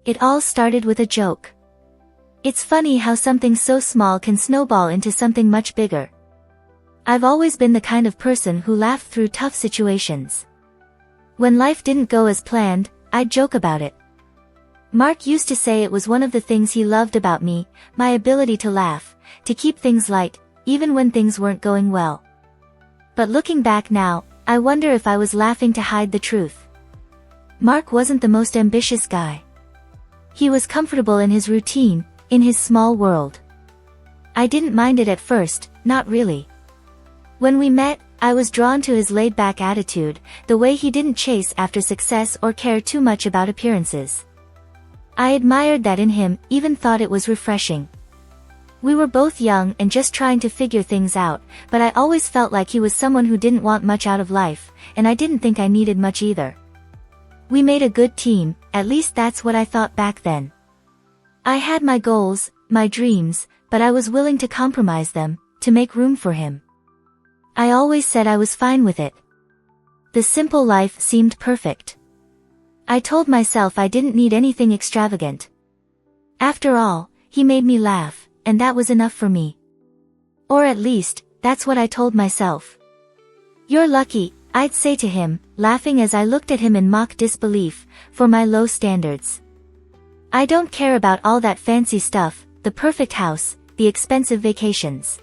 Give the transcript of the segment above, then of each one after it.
It all started with a joke. It's funny how something so small can snowball into something much bigger. I've always been the kind of person who laughed through tough situations. When life didn't go as planned, I'd joke about it. Mark used to say it was one of the things he loved about me, my ability to laugh, to keep things light, even when things weren't going well. But looking back now, I wonder if I was laughing to hide the truth. Mark wasn't the most ambitious guy. He was comfortable in his routine, in his small world. I didn't mind it at first, not really. When we met, I was drawn to his laid-back attitude, the way he didn't chase after success or care too much about appearances. I admired that in him, even thought it was refreshing. We were both young and just trying to figure things out, but I always felt like he was someone who didn't want much out of life, and I didn't think I needed much either. We made a good team, at least that's what I thought back then. I had my goals, my dreams, but I was willing to compromise them, to make room for him. I always said I was fine with it. The simple life seemed perfect. I told myself I didn't need anything extravagant. After all, he made me laugh, and that was enough for me. Or at least, that's what I told myself. "You're lucky," I'd say to him, laughing as I looked at him in mock disbelief, for my low standards. I don't care about all that fancy stuff, the perfect house, the expensive vacations.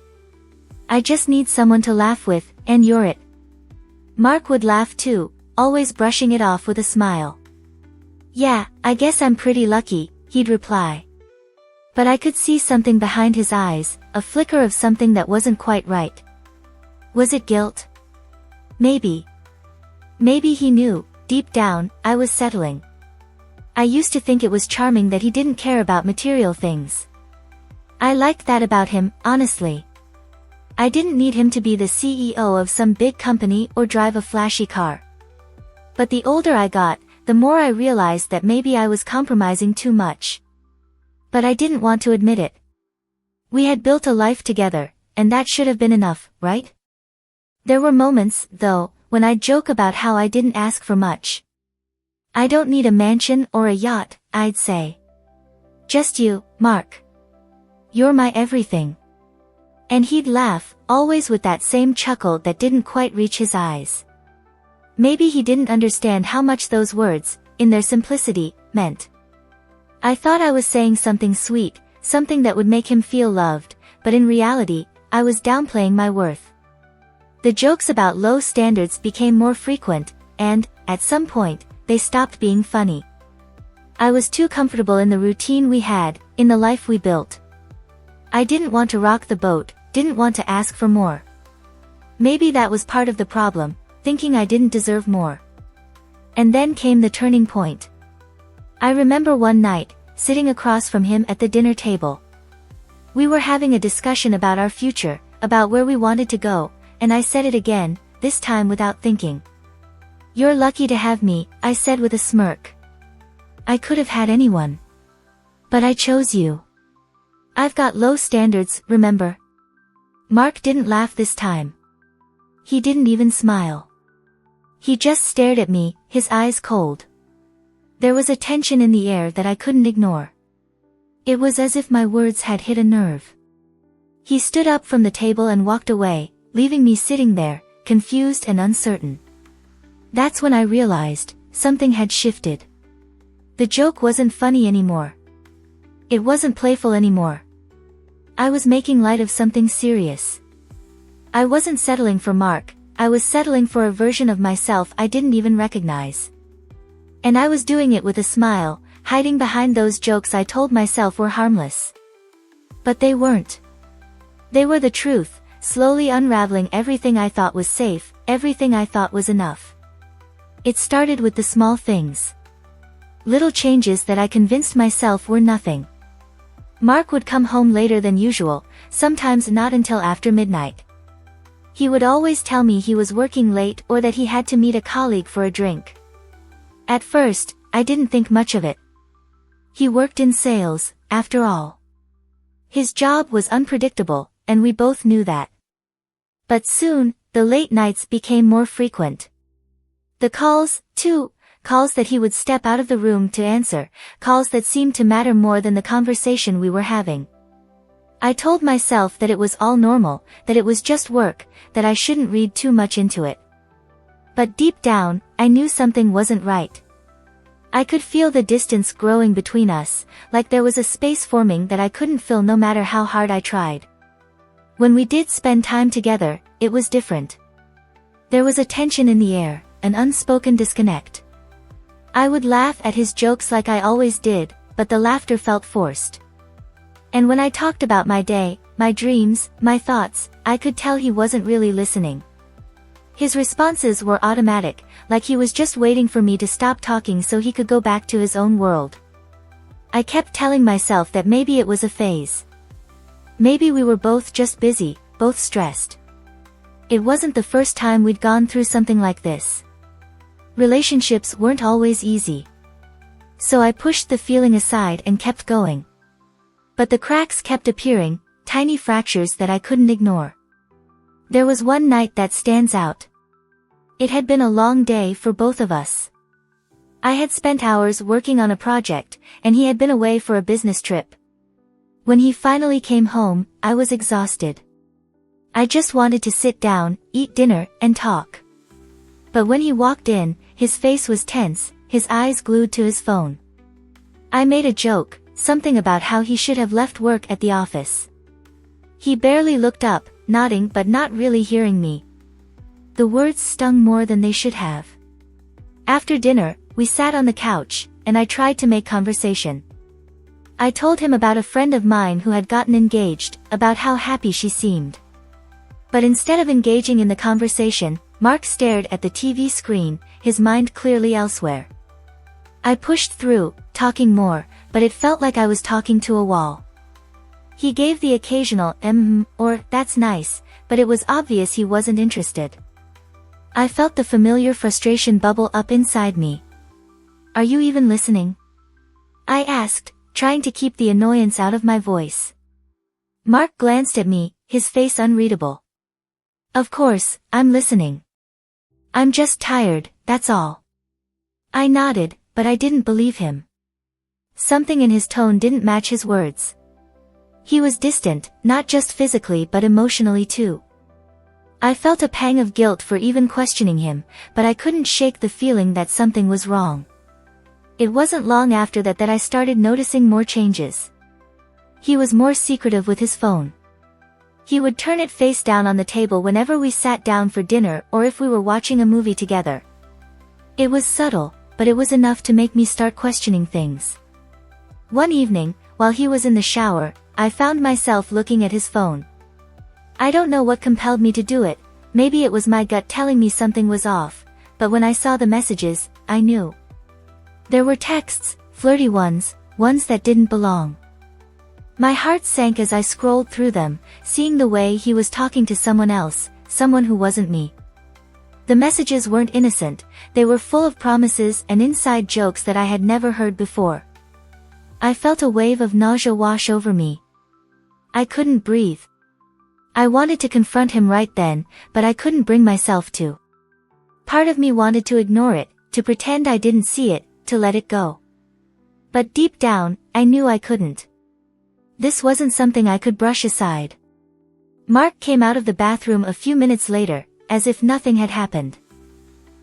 I just need someone to laugh with, and you're it. Mark would laugh too, always brushing it off with a smile. "Yeah, I guess I'm pretty lucky," he'd reply. But I could see something behind his eyes, a flicker of something that wasn't quite right. Was it guilt? Maybe. Maybe he knew, deep down, I was settling. I used to think it was charming that he didn't care about material things. I liked that about him, honestly. I didn't need him to be the CEO of some big company or drive a flashy car. But the older I got, the more I realized that maybe I was compromising too much. But I didn't want to admit it. We had built a life together, and that should have been enough, right? There were moments, though, when I'd joke about how I didn't ask for much. "I don't need a mansion or a yacht," I'd say. "Just you, Mark. You're my everything." And he'd laugh, always with that same chuckle that didn't quite reach his eyes. Maybe he didn't understand how much those words, in their simplicity, meant. I thought I was saying something sweet, something that would make him feel loved, but in reality, I was downplaying my worth. The jokes about low standards became more frequent, and, at some point, they stopped being funny. I was too comfortable in the routine we had, in the life we built. I didn't want to rock the boat, didn't want to ask for more. Maybe that was part of the problem, thinking I didn't deserve more. And then came the turning point. I remember one night, sitting across from him at the dinner table. We were having a discussion about our future, about where we wanted to go, and I said it again, this time without thinking. "You're lucky to have me," I said with a smirk. "I could have had anyone. But I chose you. I've got low standards, remember?" Mark didn't laugh this time. He didn't even smile. He just stared at me, his eyes cold. There was a tension in the air that I couldn't ignore. It was as if my words had hit a nerve. He stood up from the table and walked away, leaving me sitting there, confused and uncertain. That's when I realized, something had shifted. The joke wasn't funny anymore. It wasn't playful anymore. I was making light of something serious. I wasn't settling for Mark, I was settling for a version of myself I didn't even recognize. And I was doing it with a smile, hiding behind those jokes I told myself were harmless. But they weren't. They were the truth, slowly unraveling everything I thought was safe, everything I thought was enough. It started with the small things. Little changes that I convinced myself were nothing. Mark would come home later than usual, sometimes not until after midnight. He would always tell me he was working late or that he had to meet a colleague for a drink. At first, I didn't think much of it. He worked in sales, after all. His job was unpredictable, and we both knew that. But soon, the late nights became more frequent. The calls, too, calls that he would step out of the room to answer, calls that seemed to matter more than the conversation we were having. I told myself that it was all normal, that it was just work, that I shouldn't read too much into it. But deep down, I knew something wasn't right. I could feel the distance growing between us, like there was a space forming that I couldn't fill no matter how hard I tried. When we did spend time together, it was different. There was a tension in the air, an unspoken disconnect. I would laugh at his jokes like I always did, but the laughter felt forced. And when I talked about my day, my dreams, my thoughts, I could tell he wasn't really listening. His responses were automatic, like he was just waiting for me to stop talking so he could go back to his own world. I kept telling myself that maybe it was a phase. Maybe we were both just busy, both stressed. It wasn't the first time we'd gone through something like this. Relationships weren't always easy. So I pushed the feeling aside and kept going. But the cracks kept appearing, tiny fractures that I couldn't ignore. There was one night that stands out. It had been a long day for both of us. I had spent hours working on a project, and he had been away for a business trip. When he finally came home, I was exhausted. I just wanted to sit down, eat dinner, and talk. But when he walked in, his face was tense, his eyes glued to his phone. I made a joke, something about how he should have left work at the office. He barely looked up, nodding but not really hearing me. The words stung more than they should have. After dinner, we sat on the couch, and I tried to make conversation. I told him about a friend of mine who had gotten engaged, about how happy she seemed. But instead of engaging in the conversation, Mark stared at the TV screen, his mind clearly elsewhere. I pushed through, talking more, but it felt like I was talking to a wall. He gave the occasional or that's nice, but it was obvious he wasn't interested. I felt the familiar frustration bubble up inside me. Are you even listening? I asked, trying to keep the annoyance out of my voice. Mark glanced at me, his face unreadable. Of course, I'm listening. I'm just tired, that's all. I nodded, but I didn't believe him. Something in his tone didn't match his words. He was distant, not just physically but emotionally too. I felt a pang of guilt for even questioning him, but I couldn't shake the feeling that something was wrong. It wasn't long after that I started noticing more changes. He was more secretive with his phone. He would turn it face down on the table whenever we sat down for dinner or if we were watching a movie together. It was subtle, but it was enough to make me start questioning things. One evening, while he was in the shower, I found myself looking at his phone. I don't know what compelled me to do it, maybe it was my gut telling me something was off, but when I saw the messages, I knew. There were texts, flirty ones, ones that didn't belong. My heart sank as I scrolled through them, seeing the way he was talking to someone else, someone who wasn't me. The messages weren't innocent, they were full of promises and inside jokes that I had never heard before. I felt a wave of nausea wash over me. I couldn't breathe. I wanted to confront him right then, but I couldn't bring myself to. Part of me wanted to ignore it, to pretend I didn't see it, to let it go. But deep down, I knew I couldn't. This wasn't something I could brush aside. Mark came out of the bathroom a few minutes later, as if nothing had happened.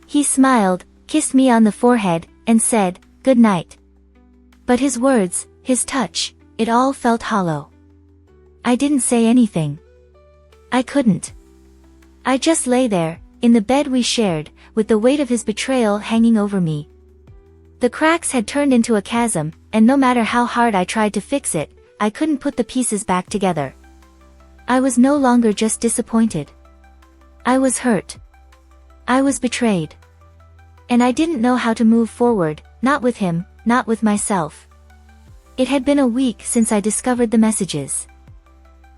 He smiled, kissed me on the forehead, and said, "Good night." But his words, his touch, it all felt hollow. I didn't say anything. I couldn't. I just lay there, in the bed we shared, with the weight of his betrayal hanging over me. The cracks had turned into a chasm, and no matter how hard I tried to fix it, I couldn't put the pieces back together. I was no longer just disappointed. I was hurt. I was betrayed. And I didn't know how to move forward, not with him, not with myself. It had been a week since I discovered the messages.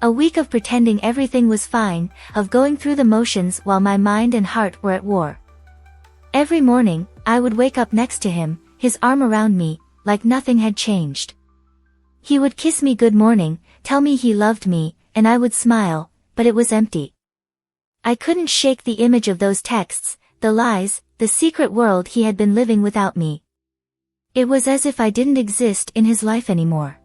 A week of pretending everything was fine, of going through the motions while my mind and heart were at war. Every morning, I would wake up next to him, his arm around me, like nothing had changed. He would kiss me good morning, tell me he loved me, and I would smile, but it was empty. I couldn't shake the image of those texts, the lies, the secret world he had been living without me. It was as if I didn't exist in his life anymore.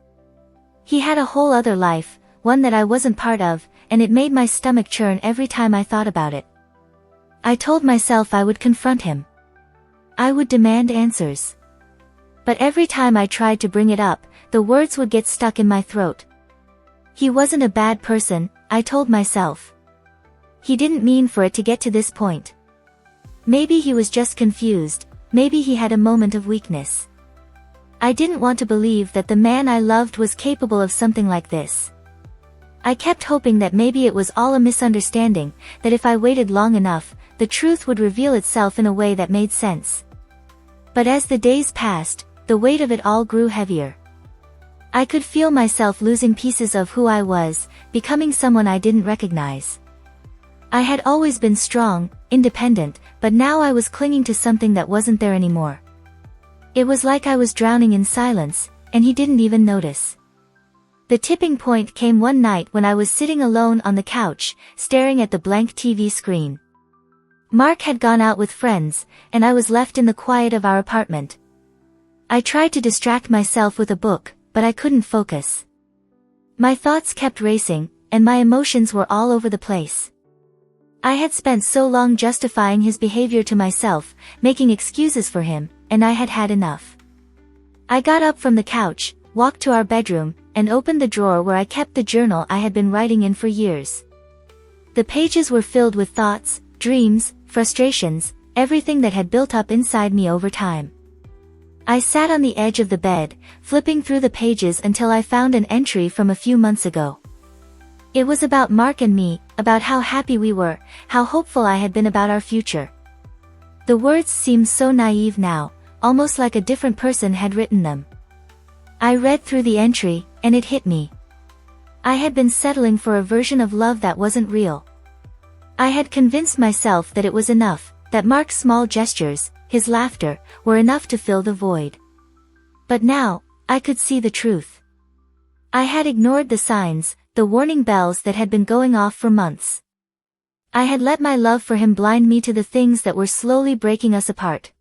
He had a whole other life, one that I wasn't part of, and it made my stomach churn every time I thought about it. I told myself I would confront him. I would demand answers. But every time I tried to bring it up, the words would get stuck in my throat. He wasn't a bad person, I told myself. He didn't mean for it to get to this point. Maybe he was just confused, maybe he had a moment of weakness. I didn't want to believe that the man I loved was capable of something like this. I kept hoping that maybe it was all a misunderstanding, that if I waited long enough, the truth would reveal itself in a way that made sense. But as the days passed, the weight of it all grew heavier. I could feel myself losing pieces of who I was, becoming someone I didn't recognize. I had always been strong, independent, but now I was clinging to something that wasn't there anymore. It was like I was drowning in silence, and he didn't even notice. The tipping point came one night when I was sitting alone on the couch, staring at the blank TV screen. Mark had gone out with friends, and I was left in the quiet of our apartment. I tried to distract myself with a book, but I couldn't focus. My thoughts kept racing, and my emotions were all over the place. I had spent so long justifying his behavior to myself, making excuses for him, and I had had enough. I got up from the couch, walked to our bedroom, and opened the drawer where I kept the journal I had been writing in for years. The pages were filled with thoughts, dreams, frustrations, everything that had built up inside me over time. I sat on the edge of the bed, flipping through the pages until I found an entry from a few months ago. It was about Mark and me, about how happy we were, how hopeful I had been about our future. The words seemed so naive now, almost like a different person had written them. I read through the entry, and it hit me. I had been settling for a version of love that wasn't real. I had convinced myself that it was enough, that Mark's small gestures, his laughter, were enough to fill the void. But now, I could see the truth. I had ignored the signs, the warning bells that had been going off for months. I had let my love for him blind me to the things that were slowly breaking us apart.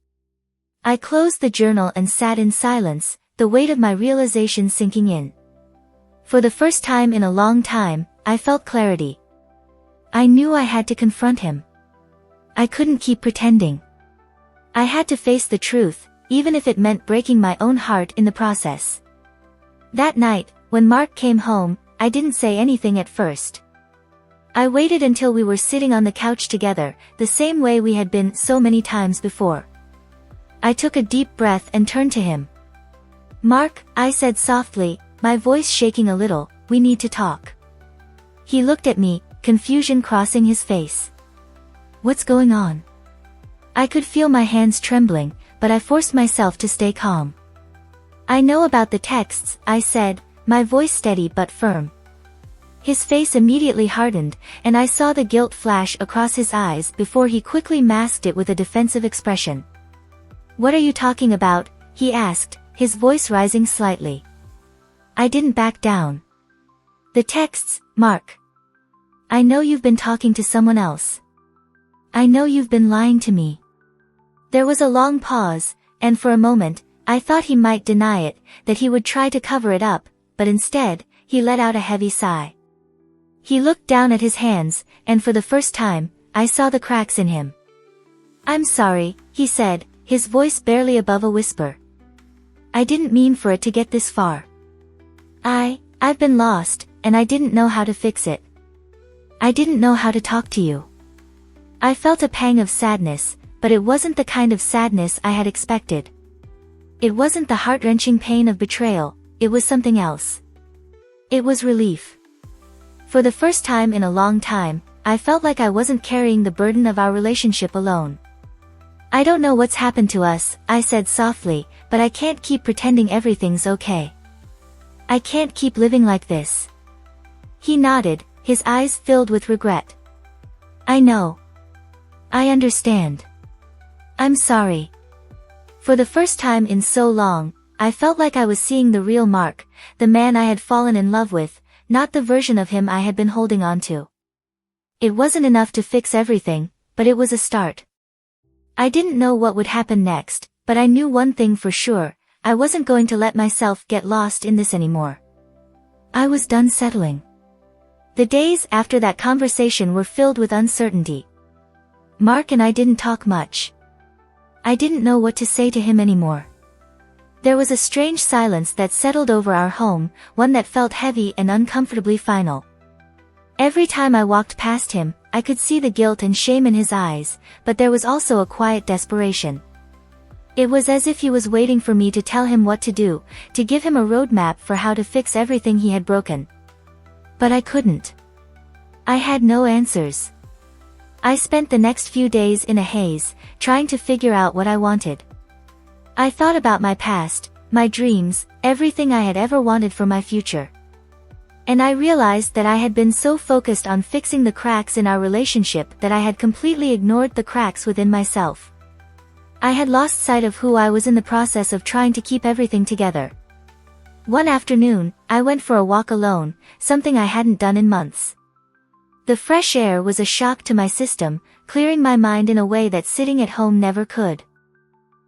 I closed the journal and sat in silence, the weight of my realization sinking in. For the first time in a long time, I felt clarity. I knew I had to confront him. I couldn't keep pretending. I had to face the truth, even if it meant breaking my own heart in the process. That night, when Mark came home, I didn't say anything at first. I waited until we were sitting on the couch together, the same way we had been so many times before. I took a deep breath and turned to him. "Mark," I said softly, my voice shaking a little, "we need to talk." He looked at me, confusion crossing his face. "What's going on?" I could feel my hands trembling, but I forced myself to stay calm. "I know about the texts," I said, my voice steady but firm. His face immediately hardened, and I saw the guilt flash across his eyes before he quickly masked it with a defensive expression. "What are you talking about?" he asked, his voice rising slightly. I didn't back down. "The texts, Mark. I know you've been talking to someone else. I know you've been lying to me." There was a long pause, and for a moment, I thought he might deny it, that he would try to cover it up, but instead, he let out a heavy sigh. He looked down at his hands, and for the first time, I saw the cracks in him. "I'm sorry," he said, his voice barely above a whisper. "I didn't mean for it to get this far. I've been lost, and I didn't know how to fix it. I didn't know how to talk to you." I felt a pang of sadness, but it wasn't the kind of sadness I had expected. It wasn't the heart-wrenching pain of betrayal, it was something else. It was relief. For the first time in a long time, I felt like I wasn't carrying the burden of our relationship alone. "I don't know what's happened to us," I said softly, "but I can't keep pretending everything's okay. I can't keep living like this." He nodded, his eyes filled with regret. "I know. I understand. I'm sorry." For the first time in so long, I felt like I was seeing the real Mark, the man I had fallen in love with, not the version of him I had been holding on to. It wasn't enough to fix everything, but it was a start. I didn't know what would happen next, but I knew one thing for sure: I wasn't going to let myself get lost in this anymore. I was done settling. The days after that conversation were filled with uncertainty. Mark and I didn't talk much. I didn't know what to say to him anymore. There was a strange silence that settled over our home, one that felt heavy and uncomfortably final. Every time I walked past him, I could see the guilt and shame in his eyes, but there was also a quiet desperation. It was as if he was waiting for me to tell him what to do, to give him a roadmap for how to fix everything he had broken. But I couldn't. I had no answers. I spent the next few days in a haze, trying to figure out what I wanted. I thought about my past, my dreams, everything I had ever wanted for my future. And I realized that I had been so focused on fixing the cracks in our relationship that I had completely ignored the cracks within myself. I had lost sight of who I was in the process of trying to keep everything together. One afternoon, I went for a walk alone, something I hadn't done in months. The fresh air was a shock to my system, clearing my mind in a way that sitting at home never could.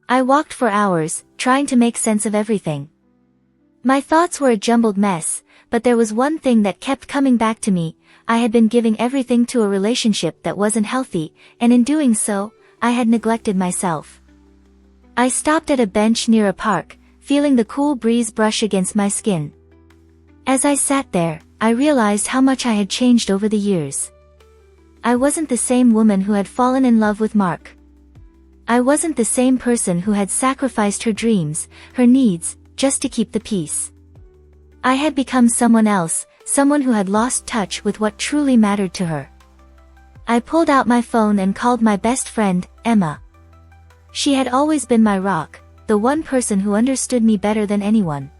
I walked for hours, trying to make sense of everything. My thoughts were a jumbled mess, but there was one thing that kept coming back to me: I had been giving everything to a relationship that wasn't healthy, and in doing so, I had neglected myself. I stopped at a bench near a park, feeling the cool breeze brush against my skin. As I sat there, I realized how much I had changed over the years. I wasn't the same woman who had fallen in love with Mark. I wasn't the same person who had sacrificed her dreams, her needs, just to keep the peace. I had become someone else, someone who had lost touch with what truly mattered to her. I pulled out my phone and called my best friend, Emma. She had always been my rock, the one person who understood me better than anyone.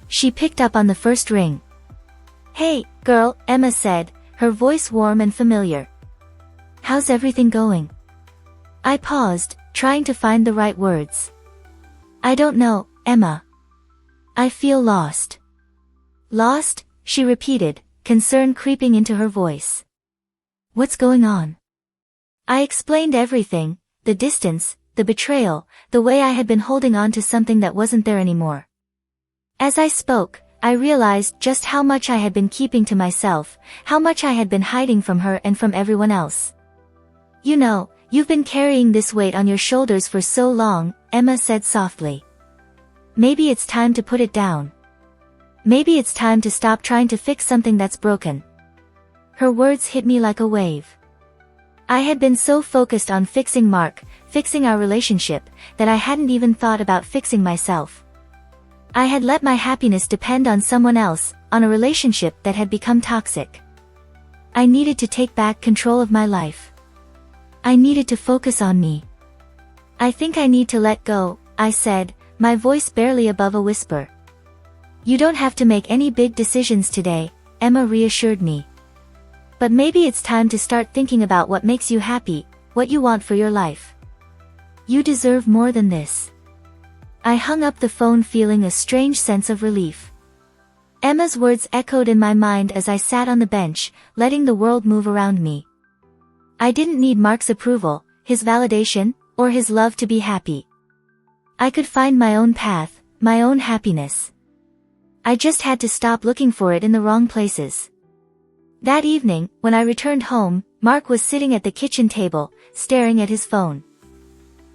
She picked up on the first ring. "Hey, girl," Emma said, her voice warm and familiar. "How's everything going?" I paused, trying to find the right words. "I don't know, Emma. I feel lost." "Lost?" she repeated, concern creeping into her voice. "What's going on?" I explained everything: the distance, the betrayal, the way I had been holding on to something that wasn't there anymore. As I spoke, I realized just how much I had been keeping to myself, how much I had been hiding from her and from everyone else. "You know, you've been carrying this weight on your shoulders for so long," Emma said softly. "Maybe it's time to put it down. Maybe it's time to stop trying to fix something that's broken." Her words hit me like a wave. I had been so focused on fixing Mark, fixing our relationship, that I hadn't even thought about fixing myself. I had let my happiness depend on someone else, on a relationship that had become toxic. I needed to take back control of my life. I needed to focus on me. "I think I need to let go," I said, my voice barely above a whisper. "You don't have to make any big decisions today," Emma reassured me. "But maybe it's time to start thinking about what makes you happy, what you want for your life. You deserve more than this." I hung up the phone feeling a strange sense of relief. Emma's words echoed in my mind as I sat on the bench, letting the world move around me. I didn't need Mark's approval, his validation, or his love to be happy. I could find my own path, my own happiness. I just had to stop looking for it in the wrong places. That evening, when I returned home, Mark was sitting at the kitchen table, staring at his phone.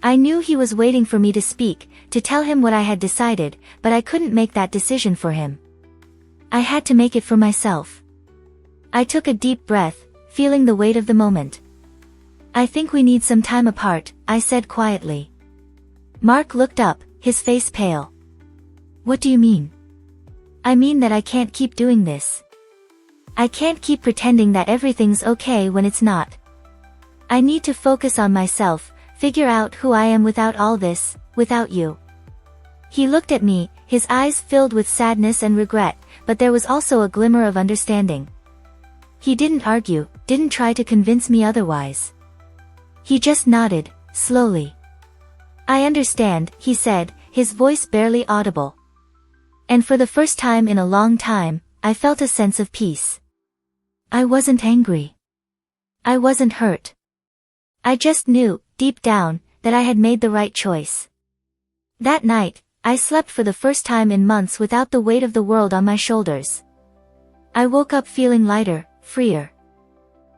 I knew he was waiting for me to speak, to tell him what I had decided, but I couldn't make that decision for him. I had to make it for myself. I took a deep breath, feeling the weight of the moment. "I think we need some time apart," I said quietly. Mark looked up, his face pale. "What do you mean?" "I mean that I can't keep doing this. I can't keep pretending that everything's okay when it's not. I need to focus on myself, figure out who I am without all this, without you." He looked at me, his eyes filled with sadness and regret, but there was also a glimmer of understanding. He didn't argue, didn't try to convince me otherwise. He just nodded, slowly. "I understand," he said, his voice barely audible. And for the first time in a long time, I felt a sense of peace. I wasn't angry. I wasn't hurt. I just knew, deep down, that I had made the right choice. That night, I slept for the first time in months without the weight of the world on my shoulders. I woke up feeling lighter, freer.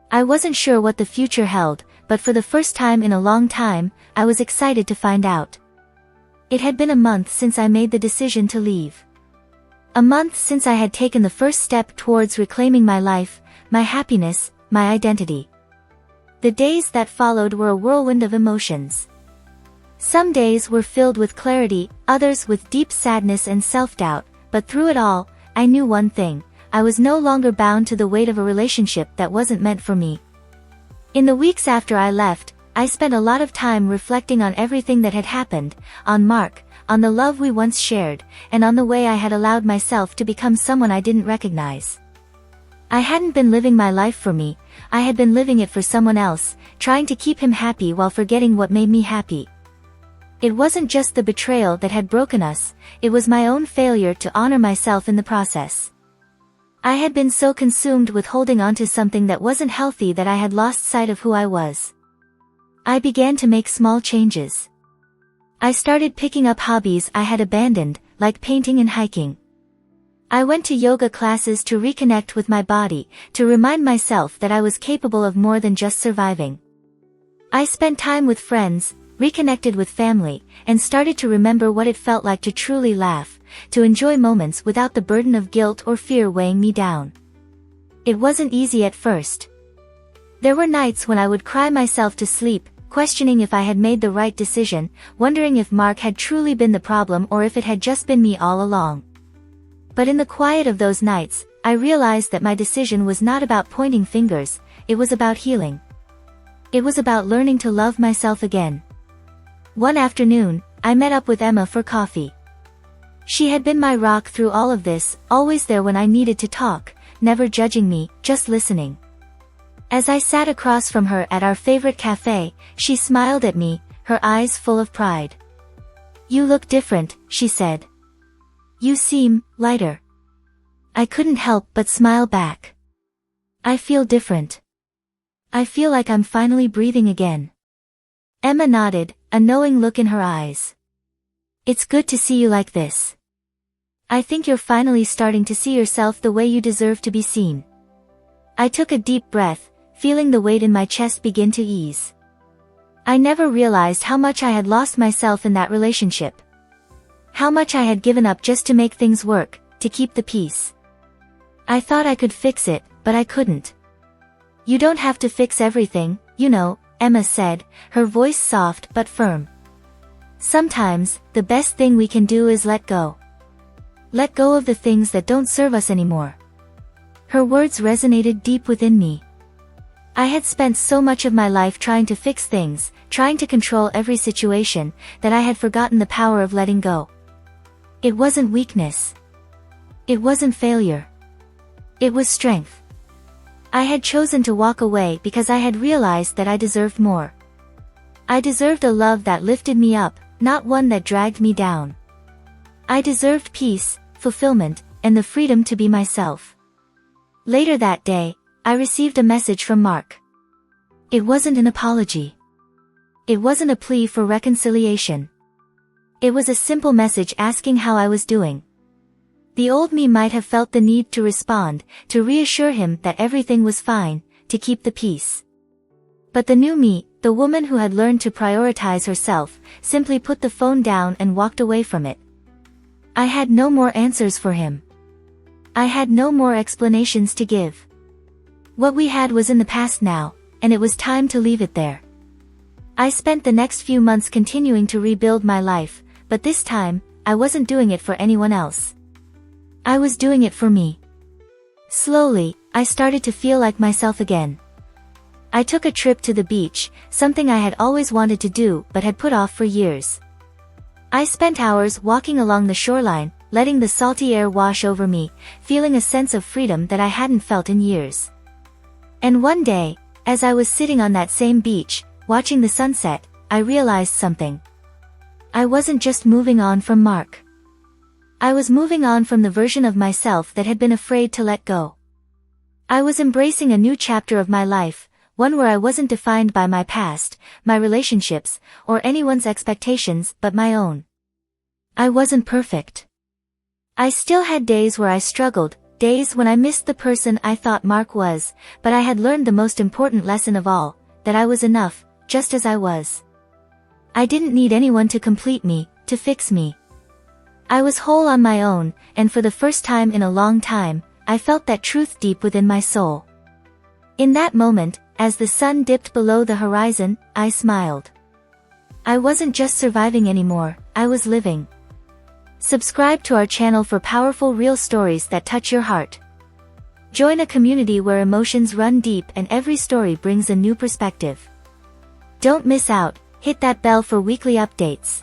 I wasn't sure what the future held, but for the first time in a long time, I was excited to find out. It had been a month since I made the decision to leave. A month since I had taken the first step towards reclaiming my life, my happiness, my identity. The days that followed were a whirlwind of emotions. Some days were filled with clarity, others with deep sadness and self-doubt, but through it all, I knew one thing: I was no longer bound to the weight of a relationship that wasn't meant for me. In the weeks after I left, I spent a lot of time reflecting on everything that had happened, on Mark, on the love we once shared, and on the way I had allowed myself to become someone I didn't recognize. I hadn't been living my life for me, I had been living it for someone else, trying to keep him happy while forgetting what made me happy. It wasn't just the betrayal that had broken us, it was my own failure to honor myself in the process. I had been so consumed with holding on to something that wasn't healthy that I had lost sight of who I was. I began to make small changes. I started picking up hobbies I had abandoned, like painting and hiking. I went to yoga classes to reconnect with my body, to remind myself that I was capable of more than just surviving. I spent time with friends, reconnected with family, and started to remember what it felt like to truly laugh, to enjoy moments without the burden of guilt or fear weighing me down. It wasn't easy at first. There were nights when I would cry myself to sleep, questioning if I had made the right decision, wondering if Mark had truly been the problem or if it had just been me all along. But in the quiet of those nights, I realized that my decision was not about pointing fingers, it was about healing. It was about learning to love myself again. One afternoon, I met up with Emma for coffee. She had been my rock through all of this, always there when I needed to talk, never judging me, just listening. As I sat across from her at our favorite cafe, she smiled at me, her eyes full of pride. "You look different," she said. "You seem lighter." I couldn't help but smile back. "I feel different. I feel like I'm finally breathing again." Emma nodded, a knowing look in her eyes. "It's good to see you like this. I think you're finally starting to see yourself the way you deserve to be seen." I took a deep breath, feeling the weight in my chest begin to ease. I never realized how much I had lost myself in that relationship. How much I had given up just to make things work, to keep the peace. I thought I could fix it, but I couldn't. "You don't have to fix everything, you know," Emma said, her voice soft but firm. "Sometimes, the best thing we can do is let go. Let go of the things that don't serve us anymore." Her words resonated deep within me. I had spent so much of my life trying to fix things, trying to control every situation, that I had forgotten the power of letting go. It wasn't weakness. It wasn't failure. It was strength. I had chosen to walk away because I had realized that I deserved more. I deserved a love that lifted me up, not one that dragged me down. I deserved peace, fulfillment, and the freedom to be myself. Later that day, I received a message from Mark. It wasn't an apology. It wasn't a plea for reconciliation. It was a simple message asking how I was doing. The old me might have felt the need to respond, to reassure him that everything was fine, to keep the peace. But the new me, the woman who had learned to prioritize herself, simply put the phone down and walked away from it. I had no more answers for him. I had no more explanations to give. What we had was in the past now, and it was time to leave it there. I spent the next few months continuing to rebuild my life, but this time, I wasn't doing it for anyone else. I was doing it for me. Slowly, I started to feel like myself again. I took a trip to the beach, something I had always wanted to do but had put off for years. I spent hours walking along the shoreline, letting the salty air wash over me, feeling a sense of freedom that I hadn't felt in years. And one day, as I was sitting on that same beach, watching the sunset, I realized something. I wasn't just moving on from Mark. I was moving on from the version of myself that had been afraid to let go. I was embracing a new chapter of my life, one where I wasn't defined by my past, my relationships, or anyone's expectations but my own. I wasn't perfect. I still had days where I struggled, days when I missed the person I thought Mark was, but I had learned the most important lesson of all, that I was enough, just as I was. I didn't need anyone to complete me, to fix me. I was whole on my own, and for the first time in a long time, I felt that truth deep within my soul. In that moment, as the sun dipped below the horizon, I smiled. I wasn't just surviving anymore, I was living. Subscribe to our channel for powerful real stories that touch your heart. Join a community where emotions run deep and every story brings a new perspective. Don't miss out, hit that bell for weekly updates.